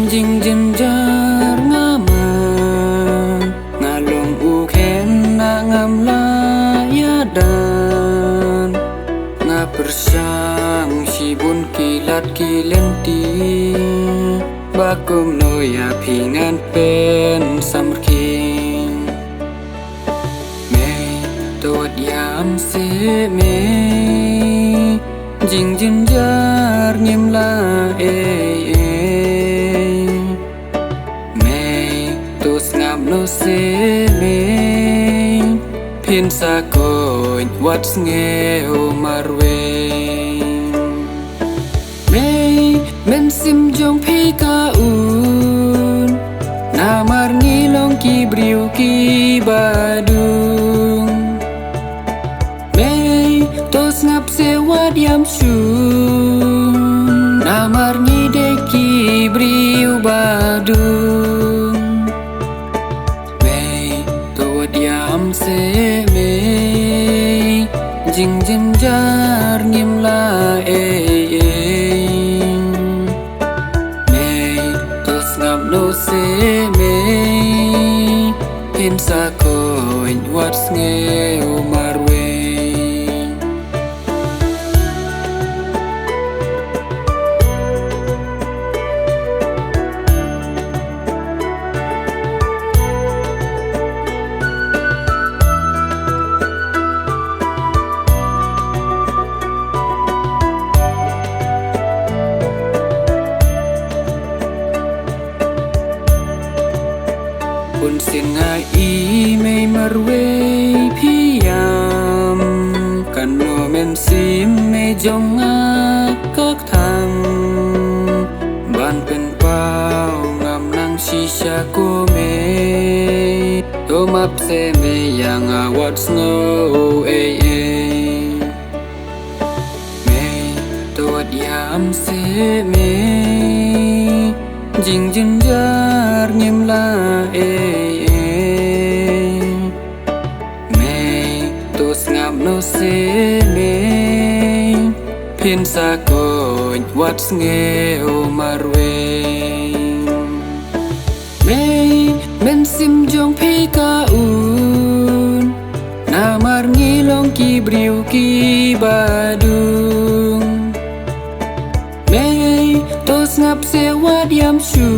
jing jenjar ngama ngalong ukhen na ngam layadan nga persyang sibun kilat kilenti bakum noya pingan pen samrking me tot yam se me jing jenjar ngim la no se me pin sa ko what's ngeo marwe me men sim jong phi ka un na mar ngi long ki briu ki badung me tos ngap se wat yam shu na mar ngi de ki briu badung yam se me jing jenjar ngim la me tos ngam no se me pin sa ko what's ngeo marwe Kun singa i mei marwe phiyam kan no men sim mei jonga kak thang ban pen pao ngam nang shisha ko me to map se me yang a what's no me to yam se me jing jenjar ngim la me tos ngam no se me pin sa ko what's ngeo marwe me men sim jong phi ka un na mar ngi long ki briu ki badung me tos ngap se wat yam shu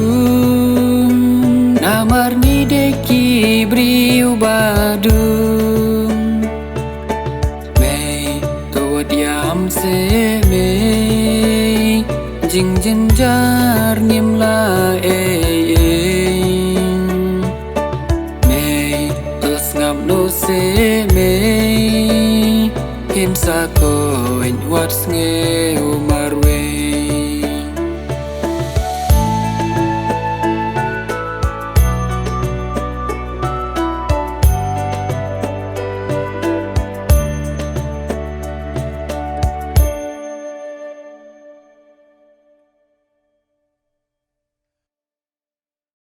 na mar ni de ki briu badung me tot yam se me jing jenjar ngim la